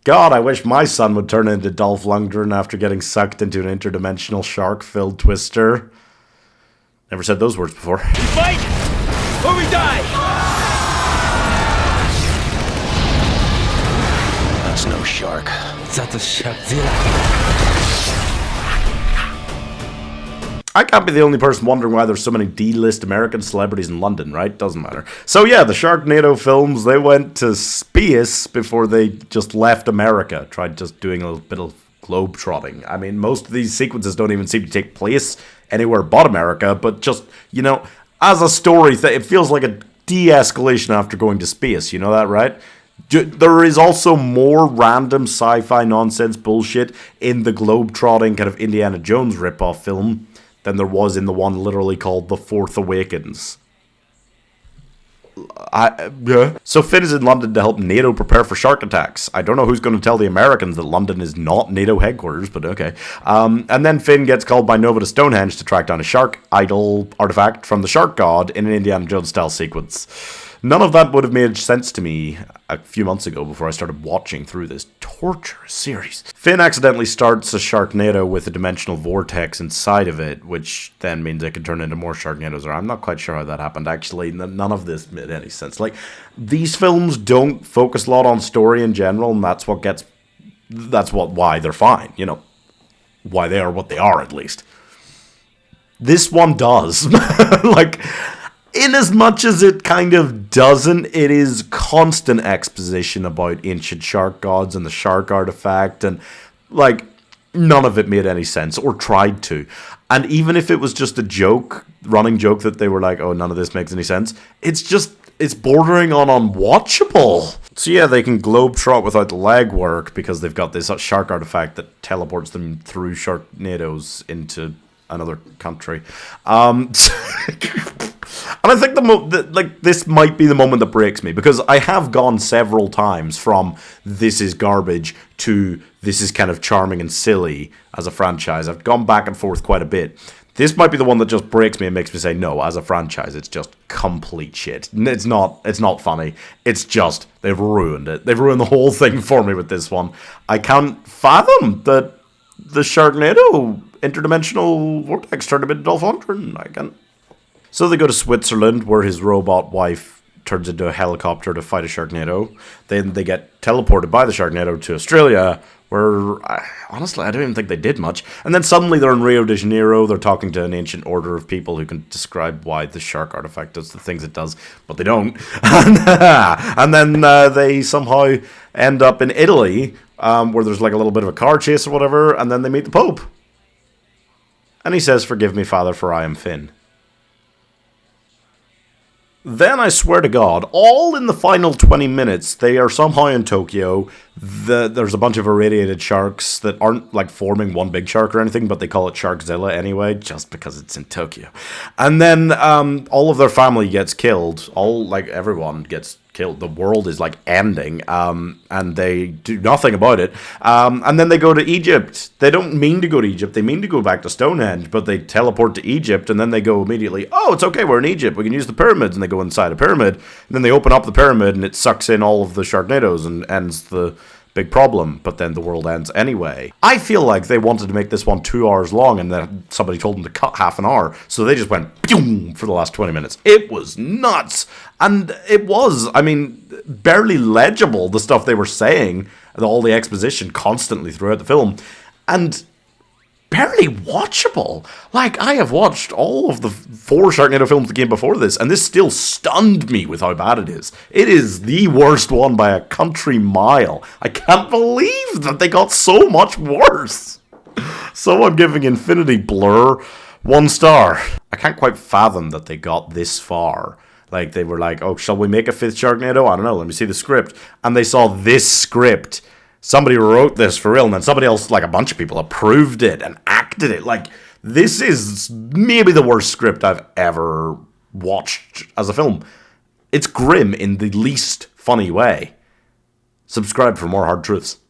God, I wish my son would turn into Dolph Lundgren after getting sucked into an interdimensional shark-filled twister. Never said those words before. Fight or we die! That's no shark. That's a Sharkzilla. I can't be the only person wondering why there's so many D-list American celebrities in London, right? Doesn't matter. So yeah, the Sharknado films, they went to space before they just left America. Tried just doing a little bit of globe-trotting. I mean, most of these sequences don't even seem to take place anywhere but America, but just, you know, as a story, it feels like a de-escalation after going to space. You know that, right? There is also more random sci-fi nonsense bullshit in the globe-trotting kind of Indiana Jones rip-off film than there was in the one literally called The Fourth Awakens. So Finn is in London to help NATO prepare for shark attacks. I don't know who's going to tell the Americans that London is not NATO headquarters, but okay. And then Finn gets called by Nova to Stonehenge to track down a shark idol artifact from the shark god in an Indiana Jones style sequence. None of that would have made sense to me a few months ago before I started watching through this torturous series. Finn accidentally starts a Sharknado with a dimensional vortex inside of it, which then means it can turn into more Sharknados. Or I'm not quite sure how that happened, actually. None of this made any sense. Like, these films don't focus a lot on story in general, and why they're fine, you know. Why they are what they are, at least. This one does. Like, in as much as it kind of doesn't, it is constant exposition about ancient shark gods and the shark artifact, and, like, none of it made any sense, or tried to. And even if it was just a joke, running joke that they were like, oh, none of this makes any sense, it's bordering on unwatchable. So yeah, they can globetrot without the legwork because they've got this shark artifact that teleports them through Sharknados into another country. And I think this might be the moment that breaks me, because I have gone several times from this is garbage to this is kind of charming and silly as a franchise. I've gone back and forth quite a bit. This might be the one that just breaks me and makes me say, no, as a franchise, it's just complete shit. It's not funny. It's just, they've ruined it. They've ruined the whole thing for me with this one. I can't fathom that the Sharknado interdimensional vortex turned him into Dolph Lundgren. I can't. So they go to Switzerland, where his robot wife turns into a helicopter to fight a Sharknado. Then they get teleported by the Sharknado to Australia, where, honestly, I don't even think they did much. And then suddenly they're in Rio de Janeiro. They're talking to an ancient order of people who can describe why the shark artifact does the things it does, but they don't. And then they somehow end up in Italy, where there's like a little bit of a car chase or whatever, and then they meet the Pope. And he says, "Forgive me, Father, for I am Finn." Then, I swear to God, all in the final 20 minutes, they are somehow in Tokyo. There's a bunch of irradiated sharks that aren't, like, forming one big shark or anything, but they call it Sharkzilla anyway, just because it's in Tokyo. And then, all of their family gets killed. Everyone gets killed. The world is, like, ending, and they do nothing about it. And then they go to Egypt. They don't mean to go to Egypt. They mean to go back to Stonehenge, but they teleport to Egypt, and then they go immediately, oh, it's okay, we're in Egypt, we can use the pyramids, and they go inside a pyramid, and then they open up the pyramid, and it sucks in all of the Sharknados and ends the big problem, but then the world ends anyway. I feel like they wanted to make this one 2 hours long, and then somebody told them to cut half an hour, so they just went boom for the last 20 minutes. It was nuts, and it was, I mean, barely legible, the stuff they were saying, all the exposition constantly throughout the film, and barely watchable. Like, I have watched all of the 4 Sharknado films that came before this, and this still stunned me with how bad it is. It is the worst one by a country mile. I can't believe that they got so much worse. So I'm giving Infinity Blur 1 star. I can't quite fathom that they got this far. Like, they were like, oh, shall we make a 5th Sharknado? I don't know, let me see the script. And they saw this script. Somebody wrote this for real, and then somebody else, like a bunch of people, approved it and acted it. Like, this is maybe the worst script I've ever watched as a film. It's grim in the least funny way. Subscribe for more hard truths.